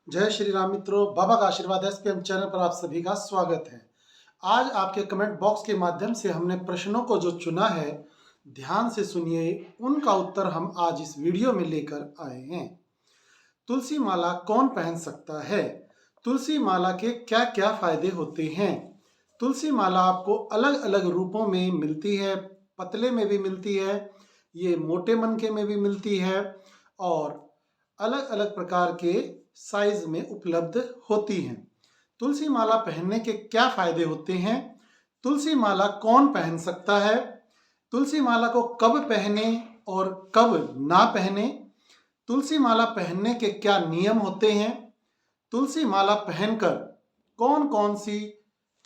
जय श्री राम मित्रों, बाबा का आशीर्वाद एसपीएम चैनल पर आप सभी का स्वागत है। आज आपके कमेंट बॉक्स के माध्यम से हमने प्रश्नों को जो चुना है, ध्यान से सुनिए, उनका उत्तर हम आज इस वीडियो में लेकर आए हैं। तुलसी माला कौन पहन सकता है? तुलसी माला के क्या क्या फायदे होते हैं? तुलसी माला आपको अलग अलग रूपों में मिलती है। पतले में भी मिलती है, ये मोटे मनके में भी मिलती है और अलग अलग प्रकार के साइज में उपलब्ध होती हैं। तुलसी माला पहनने के क्या फायदे होते हैं? तुलसी माला कौन पहन सकता है? तुलसी माला को कब पहने और कब ना पहने? तुलसी माला पहनने के क्या नियम होते हैं? तुलसी माला पहनकर कौन कौन सी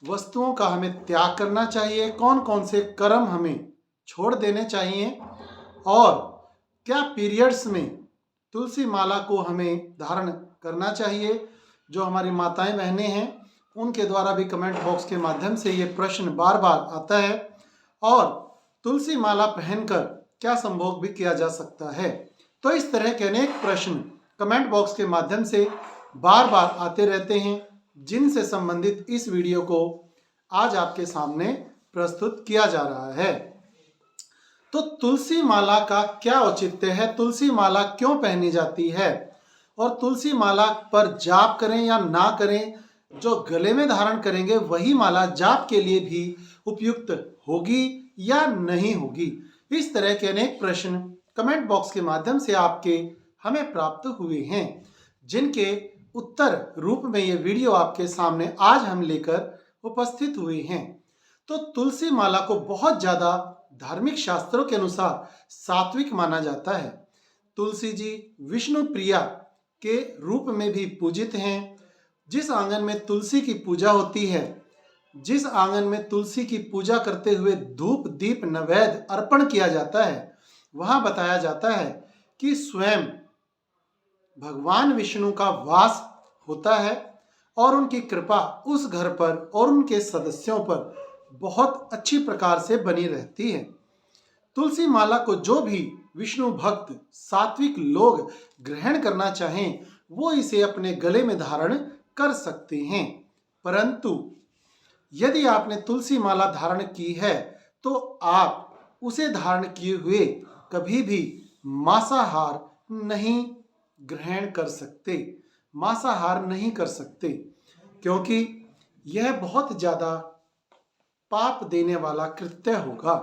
वस्तुओं का हमें त्याग करना चाहिए, कौन कौन से कर्म हमें छोड़ देने चाहिए और क्या पीरियड्स में तुलसी माला को हमें धारण करना चाहिए। जो हमारी माताएं बहनें हैं, उनके द्वारा भी कमेंट बॉक्स के माध्यम से ये प्रश्न बार बार आता है। और तुलसी माला पहनकर क्या संभोग भी किया जा सकता है। तो इस तरह के अनेक प्रश्न कमेंट बॉक्स के माध्यम से बार बार आते रहते हैं, जिनसे संबंधित इस वीडियो को आज आपके सामने प्रस्तुत किया जा रहा है। तो तुलसी माला का क्या औचित्य है? तुलसी माला क्यों पहनी जाती है? और तुलसी माला पर जाप करें या ना करें, जो गले में धारण करेंगे वही माला जाप के लिए भी उपयुक्त होगी या नहीं होगी? इस तरह के अनेक प्रश्न कमेंट बॉक्स के माध्यम से आपके हमें प्राप्त हुए हैं, जिनके उत्तर रूप में ये वीडियो आपके सामने आज हम लेकर उपस्थित हुए हैं। तो तुलसी माला को बहुत ज्यादा धार्मिक शास्त्रों के अनुसार सात्विक माना जाता है। तुलसी जी विष्णु प्रिया के रूप में भी पूजित हैं। जिस आंगन में तुलसी की पूजा होती है, जिस आंगन में तुलसी की पूजा करते हुए धूप दीप नैवेद्य अर्पण किया जाता है, वहां बताया जाता है कि स्वयं भगवान विष्णु का वास होता है और उनकी कृपा उस घर पर और उनके सदस्यों पर बहुत अच्छी प्रकार से बनी रहती है। तुलसी माला को जो भी विष्णु भक्त सात्विक लोग ग्रहण करना चाहें, वो इसे अपने गले में धारण कर सकते हैं। परंतु यदि आपने तुलसी माला धारण की है, तो आप उसे धारण किए हुए कभी भी मांसाहार नहीं ग्रहण कर सकते, मांसाहार नहीं कर सकते, क्योंकि यह बहुत ज्यादा पाप देने वाला कृत्य होगा।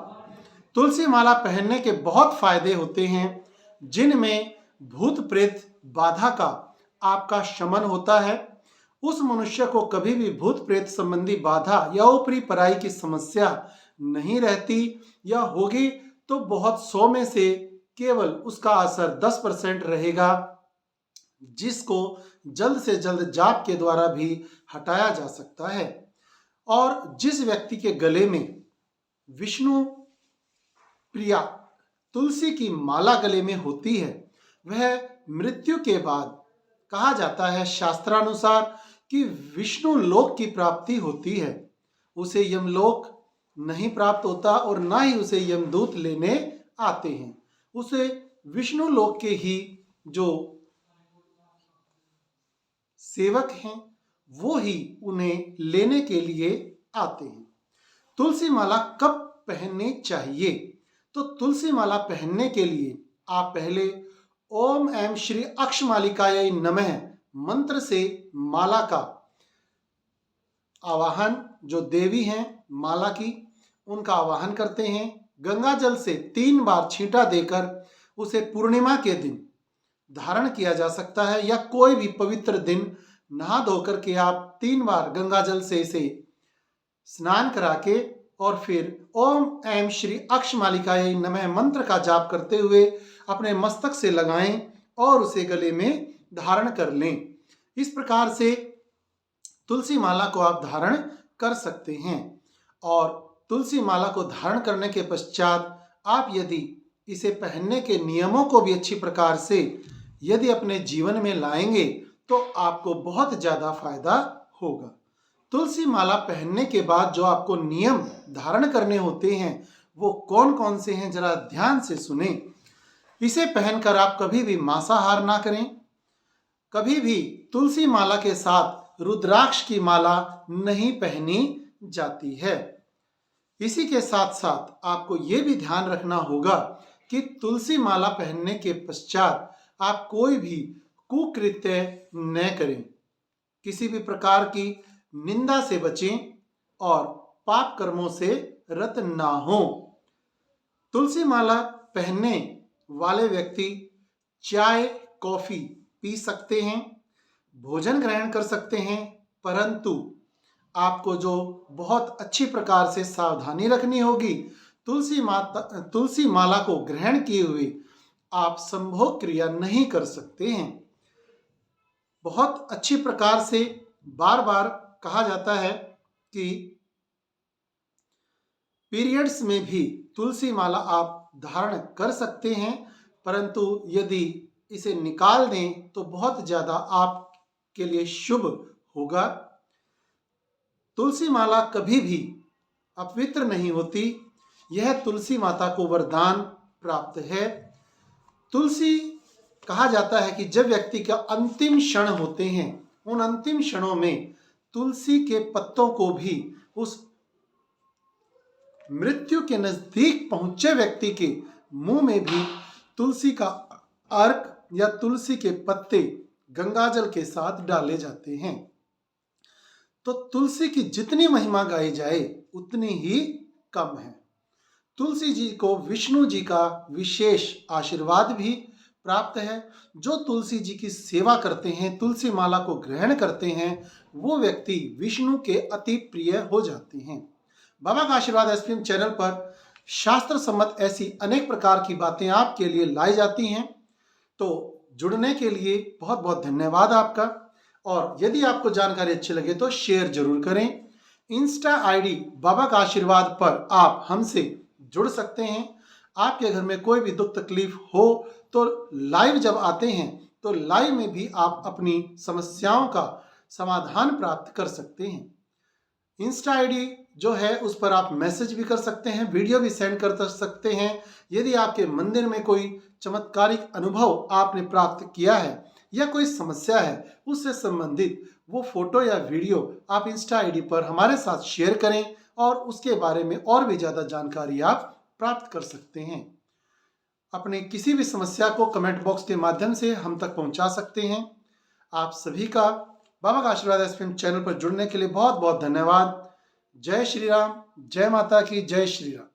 तुलसी माला पहनने के बहुत फायदे होते हैं, जिनमें भूत प्रेत बाधा का आपका शमन होता है। उस मनुष्य को कभी भी भूत प्रेत संबंधी बाधा या ऊपरी पराई की समस्या नहीं रहती, या होगी तो बहुत 100 में से केवल उसका असर 10% रहेगा, जिसको जल्द से जल्द जाप के द्वारा भी हटाया जा सकता है। और जिस व्यक्ति के गले में विष्णु प्रिया तुलसी की माला गले में होती है, वह मृत्यु के बाद कहा जाता है शास्त्रानुसार कि विष्णु लोक की प्राप्ति होती है। उसे यमलोक नहीं प्राप्त होता और ना ही उसे यमदूत लेने आते हैं। उसे विष्णु लोक के ही जो सेवक हैं, वो ही उन्हें लेने के लिए आते हैं। तुलसी माला कब पहननी चाहिए? तो तुलसी माला पहनने के लिए आप पहले ओम ऐं श्री अक्षमालिकायै नमः मंत्र से माला का आवाहन, जो देवी हैं माला की, उनका आवाहन करते हैं। गंगा जल से 3 बार छींटा देकर उसे पूर्णिमा के दिन धारण किया जा सकता है, या कोई भी पवित्र दिन नहा धोकर के आप 3 बार गंगा जल से इसे स्नान करा के और फिर ओम ऐं श्री अक्षमालिकायै नमः मंत्र का जाप करते हुए अपने मस्तक से लगाएं और उसे गले में धारण कर लें। इस प्रकार से तुलसी माला को आप धारण कर सकते हैं। और तुलसी माला को धारण करने के पश्चात आप यदि इसे पहनने के नियमों को भी अच्छी प्रकार से यदि अपने जीवन में लाएंगे, तो आपको बहुत ज्यादा फायदा होगा। तुलसी माला पहनने के बाद जो आपको नियम धारण करने होते हैं, वो कौन कौन से हैं, जरा ध्यान से सुने। इसे पहनकर आप कभी भी मांसाहार ना करें, कभी भी तुलसी माला के साथ रुद्राक्ष की माला नहीं पहनी जाती है। इसी के साथ साथ आपको ये भी ध्यान रखना होगा कि तुलसी माला पहनने के पश्चात आप कोई भी कुकृत्य न करें, किसी भी प्रकार की निंदा से बचें और पाप कर्मों से रत ना हो। तुलसी माला पहनने वाले व्यक्ति चाय कॉफी पी सकते हैं, भोजन ग्रहण कर सकते हैं, परंतु आपको जो बहुत अच्छी प्रकार से सावधानी रखनी होगी, तुलसी माला को ग्रहण किए हुए आप संभोग क्रिया नहीं कर सकते हैं। बहुत अच्छी प्रकार से बार बार कहा जाता है कि पीरियड्स में भी तुलसी माला आप धारण कर सकते हैं, परंतु यदि इसे निकाल दें तो बहुत ज़्यादा आपके लिए शुभ होगा। तुलसी माला कभी भी अपवित्र नहीं होती, यह तुलसी माता को वरदान प्राप्त है। तुलसी कहा जाता है कि जब व्यक्ति का अंतिम क्षण होते हैं, उन अंतिम क्षणों में तुलसी के पत्तों को भी उस मृत्यु के नजदीक पहुंचे व्यक्ति के मुंह में भी तुलसी का अर्क या तुलसी के पत्ते गंगाजल के साथ डाले जाते हैं। तो तुलसी की जितनी महिमा गाई जाए उतनी ही कम है। तुलसी जी को विष्णु जी का विशेष आशीर्वाद भी प्राप्त है। जो तुलसी जी की सेवा करते हैं, तुलसी माला को ग्रहण करते हैं, वो व्यक्ति विष्णु के अति प्रिय हो जाते हैं। बाबा का आशीर्वाद एसपीएम चैनल पर शास्त्र सम्मत ऐसी अनेक प्रकार की बातें आपके लिए लाई जाती हैं। तो जुड़ने के लिए बहुत बहुत धन्यवाद आपका। और यदि आपको जानकारी अच्छी लगे तो शेयर जरूर करें। इंस्टा आईडी बाबा का आशीर्वाद पर आप हमसे जुड़ सकते हैं। आपके घर में कोई भी दुख तकलीफ हो तो लाइव जब आते हैं तो लाइव में भी आप अपनी समस्याओं का समाधान प्राप्त कर सकते हैं। इंस्टा आईडी जो है उस पर आप मैसेज भी कर सकते हैं, वीडियो भी सेंड कर सकते हैं। यदि आपके मंदिर में कोई चमत्कारिक अनुभव आपने प्राप्त किया है या कोई समस्या है, उससे संबंधित वो फोटो या वीडियो आप इंस्टा आईडी पर हमारे साथ शेयर करें और उसके बारे में और भी ज़्यादा जानकारी आप प्राप्त कर सकते हैं। अपने किसी भी समस्या को कमेंट बॉक्स के माध्यम से हम तक पहुंचा सकते हैं। आप सभी का बाबा का आशीर्वाद एसपीएम चैनल पर जुड़ने के लिए बहुत बहुत धन्यवाद। जय श्री राम, जय माता की, जय श्री राम।